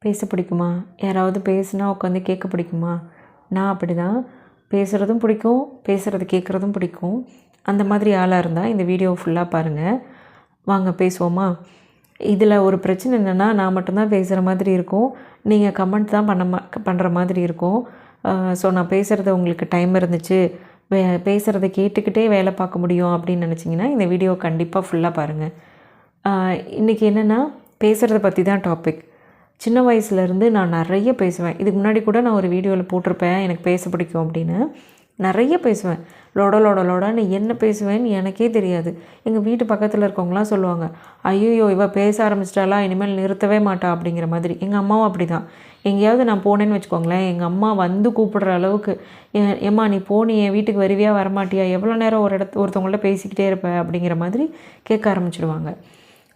பேச பிடிக்குமா? யாராவது பேசுனா உட்காந்து கேட்க பிடிக்குமா? நான் அப்படி தான். பேசுகிறதும் பிடிக்கும், பேசுகிறது கேட்குறதும் பிடிக்கும். அந்த மாதிரி ஆளாக இருந்தால் இந்த வீடியோ ஃபுல்லாக பாருங்கள். வாங்க பேசுவோமா? இதில் ஒரு பிரச்சனை என்னென்னா, நான் மட்டும்தான் பேசுகிற மாதிரி இருக்கும். நீங்கள் கமெண்ட் தான் பண்ணுற மாதிரி இருக்கும். ஸோ நான் பேசுகிறது உங்களுக்கு டைம் இருந்துச்சு, பேசுகிறத கேட்டுக்கிட்டே வேலை பார்க்க முடியும் அப்படின்னு நினச்சிங்கன்னா இந்த வீடியோ கண்டிப்பாக ஃபுல்லாக பாருங்கள். இன்றைக்கி என்னென்னா, பேசுகிறத பற்றி தான் டாபிக். சின்ன வயசுலேருந்து நான் நிறைய பேசுவேன். இதுக்கு முன்னாடி கூட நான் ஒரு வீடியோவில் போட்டிருப்பேன், எனக்கு பேச பிடிக்கும் அப்படின்னு. நிறைய பேசுவேன். லொடன்னு என்ன பேசுவேன்னு எனக்கே தெரியாது. எங்கள் வீட்டு பக்கத்தில் இருக்கவங்களாம் சொல்லுவாங்க, ஐயோ இவ பேச ஆரம்பிச்சிட்டாலா, இனிமேல் நிறுத்தவே மாட்டா அப்படிங்கிற மாதிரி. எங்கள் அம்மாவும் அப்படி தான். எங்கேயாவது நான் போனேன்னு வச்சுக்கோங்களேன், எங்கள் அம்மா வந்து கூப்பிடுற அளவுக்கு, ஏம்மா நீ போனி என் வீட்டுக்கு வருவியா வரமாட்டியா, எவ்வளோ நேரம் ஒருத்தவங்கள்ட்ட பேசிக்கிட்டே இருப்ப அப்படிங்கிற மாதிரி கேட்க ஆரம்பிச்சிடுவாங்க.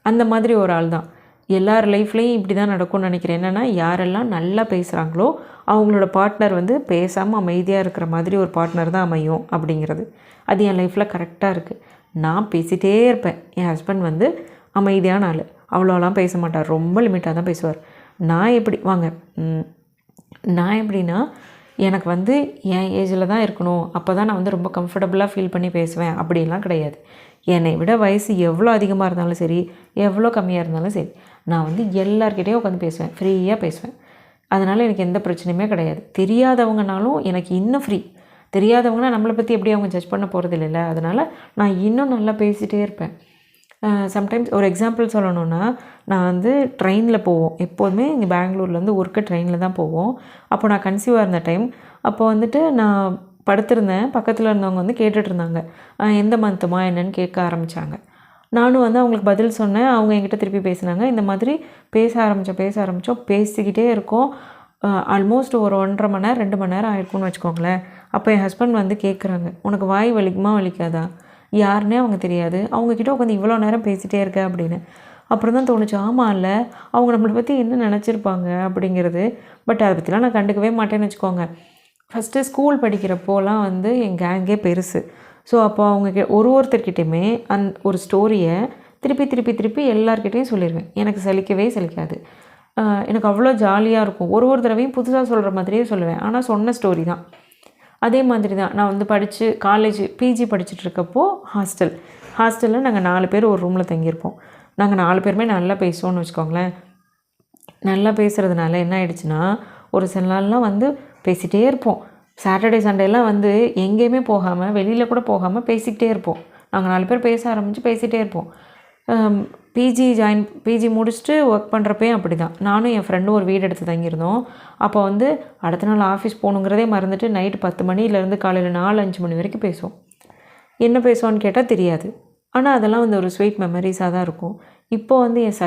அந்த மாதிரி ஒரு ஆள் தான். எல்லார் லைஃப்லேயும் இப்படி தான் நடக்கும்னு நினைக்கிறேன். என்னென்னா, யாரெல்லாம் நல்லா பேசுகிறாங்களோ அவங்களோட பார்ட்னர் வந்து பேசாமல் அமைதியாக இருக்கிற மாதிரி ஒரு பார்ட்னர் தான் அமையும் அப்படிங்கிறது. அது என் லைஃப்பில் கரெக்டாக இருக்குது. நான் பேசிகிட்டே இருப்பேன். என் ஹஸ்பண்ட் வந்து அமைதியான ஆள். அவ்வளோலாம் பேச மாட்டார். ரொம்ப லிமிட்டாக தான் பேசுவார். நான் எப்படின்னா, எனக்கு வந்து என் ஏஜில் தான் இருக்கணும், அப்போ தான் நான் வந்து ரொம்ப கம்ஃபர்டபுளாக ஃபீல் பண்ணி பேசுவேன் அப்படின்லாம் கிடையாது. என்னை விட வயசு எவ்வளோ அதிகமாக இருந்தாலும் சரி, எவ்வளோ கம்மியாக இருந்தாலும் சரி, நான் வந்து எல்லார்கிட்டையும் உட்காந்து பேசுவேன், ஃப்ரீயாக பேசுவேன். அதனால் எனக்கு எந்த பிரச்சனையுமே கிடையாது. தெரியாதவங்கனாலும் எனக்கு இன்னும் ஃப்ரீ. தெரியாதவங்கன்னா நம்மளை பற்றி எப்படி அவங்க ஜட்ஜ் பண்ண போகிறது இல்லைல்ல. அதனால் நான் இன்னும் நல்லா பேசிகிட்டே இருப்பேன். சம்டைம்ஸ் ஒரு எக்ஸாம்பிள் சொல்லணுன்னா, நான் வந்து ட்ரெயினில் போவோம். எப்போதுமே இங்கே பெங்களூர்லேருந்து ஒர்க்கு ட்ரெயினில் தான் போவோம். அப்போ நான் கன்சீவாக இருந்த டைம். அப்போ வந்துட்டு நான் படுத்திருந்தேன். பக்கத்தில் இருந்தவங்க வந்து கேட்டுட்ருந்தாங்க, எந்த மந்த்துமா என்னன்னு கேட்க ஆரம்பித்தாங்க. நானும் வந்து அவங்களுக்கு பதில் சொன்னேன். அவங்க என்கிட்ட திருப்பி பேசினாங்க. இந்த மாதிரி பேச ஆரம்பித்தோம். பேசிக்கிட்டே இருக்கோம். ஆல்மோஸ்ட் ஒரு 1.5 மணி நேரம் 2 மணி நேரம் ஆயிருக்கும்னு வச்சுக்கோங்களேன். அப்போ என் ஹஸ்பண்ட் வந்து கேட்குறாங்க, உனக்கு வாய் வலிக்குமா வலிக்காதா? யாருன்னே அவங்க தெரியாது, அவங்கக்கிட்ட உட்காந்து இவ்வளோ நேரம் பேசிகிட்டே இருக்க அப்படின்னு. அப்புறம் தான் தோணுச்சு, ஆமாம் இல்லை, அவங்க நம்மளை பற்றி என்ன நினச்சிருப்பாங்க அப்படிங்கிறது. பட் அதை பற்றிலாம் நான் கண்டுக்கவே மாட்டேன்னு வச்சுக்கோங்க. ஃபஸ்ட்டு ஸ்கூல் படிக்கிறப்போலாம் வந்து என் கேங்கே பெருசு. ஸோ அப்போ அவங்க ஒருத்தர்கிட்டையுமே ஒரு ஸ்டோரியை திருப்பி எல்லார்கிட்டையும் சொல்லிடுவேன். எனக்கு சலிக்காது. எனக்கு அவ்வளோ ஜாலியாக இருக்கும். ஒரு தடவையும் புதுசாக சொல்கிற மாதிரியே சொல்லுவேன். ஆனால் சொன்ன ஸ்டோரி தான். அதே மாதிரி தான் நான் வந்து காலேஜ் பிஜி படிச்சுட்ருக்கப்போ ஹாஸ்டலில் நாங்கள் 4 பேர் ஒரு ரூமில் தங்கியிருப்போம். நாங்கள் 4 பேருமே நல்லா பேசுவோம்னு வச்சுக்கோங்களேன். நல்லா பேசுகிறதுனால என்ன ஆயிடுச்சுன்னா, ஒரு சில நாள்லாம் வந்து பேசிகிட்டே இருப்போம். சாட்டர்டே சண்டேலாம் வந்து எங்கேயுமே போகாமல், வெளியில் கூட போகாமல் பேசிக்கிட்டே இருப்போம். நாங்கள் 4 பேர் பேச ஆரம்பித்து பேசிகிட்டே இருப்போம். பிஜி முடிச்சுட்டு ஒர்க் பண்ணுறப்பையும் அப்படி தான். நானும் என் ஃப்ரெண்டும் ஒரு வீடு எடுத்து தங்கியிருந்தோம். அப்போ வந்து அடுத்த நாள் ஆஃபீஸ் போகணுங்கிறதே மறந்துட்டு நைட்டு 10 மணிலேருந்து காலையில் 4-5 மணி வரைக்கும் பேசுவோம். என்ன பேசுவோன்னு கேட்டால் தெரியாது. ஆனால் அதெல்லாம் வந்து ஒரு ஸ்வீட் மெமரிஸாக தான் இருக்கும். இப்போ வந்து என்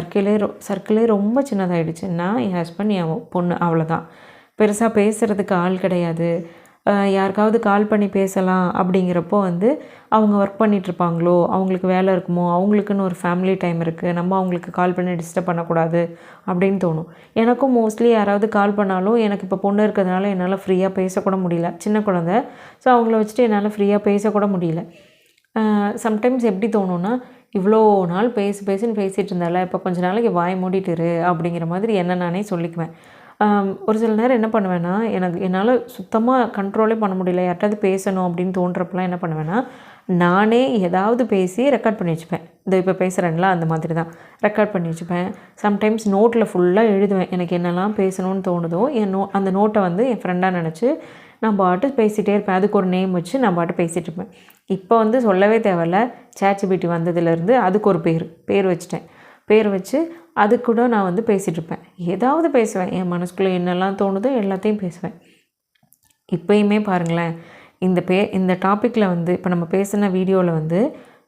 சர்க்கிளே ரொம்ப சின்னதாகிடுச்சு. நான், என் ஹஸ்பண்ட், என் பொண்ணு, அவ்வளோதான். பெருசாக பேசுகிறதுக்கு ஆள் கிடையாது. யாருக்காவது கால் பண்ணி பேசலாம் அப்படிங்கிறப்போ வந்து அவங்க ஒர்க் பண்ணிகிட்ருப்பாங்களோ, அவங்களுக்கு வேலை இருக்குமோ, அவங்களுக்குன்னு ஒரு ஃபேமிலி டைம் இருக்குது, நம்ம அவங்களுக்கு கால் பண்ணி டிஸ்டர்ப் பண்ணக்கூடாது அப்படின்னு தோணும். எனக்கும் மோஸ்ட்லி யாராவது கால் பண்ணாலும், எனக்கு இப்போ பொண்ணு இருக்கிறதுனால என்னால் ஃப்ரீயாக பேசக்கூட முடியல. சின்ன குழந்தை. ஸோ அவங்கள வச்சுட்டு என்னால் ஃப்ரீயாக பேசக்கூட முடியல. சம்டைம்ஸ் எப்படி தோணுன்னா, இவ்வளோ நாள் பேசுன்னு பேசிகிட்டு இருந்தால, இப்போ கொஞ்ச நாளைக்கு வாய் மூடிட்டு இரு அப்படிங்கிற மாதிரி என்ன நானே சொல்லிக்குவேன். ஒரு சில நேரம் என்ன பண்ணுவேன்னா, என்னால் சுத்தமாக கண்ட்ரோலே பண்ண முடியல, யார்கிட்டாவது பேசணும் அப்படின்னு தோன்றப்பெல்லாம் என்ன பண்ணுவேன்னா, நானே ஏதாவது பேசி ரெக்கார்ட் பண்ணி வச்சுப்பேன். இப்போ பேசுகிறேன்ல அந்த மாதிரி தான் ரெக்கார்ட் பண்ணி வச்சுப்பேன். சம்டைம்ஸ் நோட்டில் ஃபுல்லாக எழுதுவேன். எனக்கு என்னெல்லாம் பேசணும்னு தோணுதோ அந்த நோட்டை வந்து என் ஃப்ரெண்டாக நினச்சி நான் பாட்டு பேசிகிட்டே இருப்பேன். அதுக்கு ஒரு நேம் வச்சு நான் பாட்டு பேசிகிட்டு இருப்பேன். இப்போ வந்து சொல்லவே தேவையில்ல, ChatGPT வந்ததுலேருந்து அதுக்கு ஒரு பேர் வச்சுட்டேன். பேர் வச்சு அது கூட நான் வந்து பேசிகிட்ருப்பேன். ஏதாவது பேசுவேன். என் மனசுக்குள்ளே என்னெல்லாம் தோணுதோ எல்லாத்தையும் பேசுவேன். இப்போயுமே பாருங்களேன், இந்த டாப்பிக்கில் வந்து இப்போ நம்ம பேசின வீடியோவில் வந்து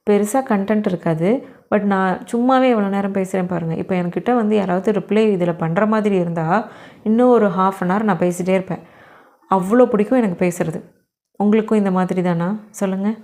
பெருசாக கண்டென்ட் இருக்காது. பட் நான் சும்மாவே எவ்வளோ நேரம் பேசுகிறேன் பாருங்கள். இப்போ என்கிட்ட வந்து யாராவது ரிப்ளை இதில் பண்ணுற மாதிரி இருந்தால் இன்னும் ஒரு 1/2 hour நான் பேசிகிட்டே இருப்பேன். அவ்வளோ பிடிக்கும் எனக்கு பேசுகிறது. உங்களுக்கும் இந்த மாதிரி தானா? சொல்லுங்கள்.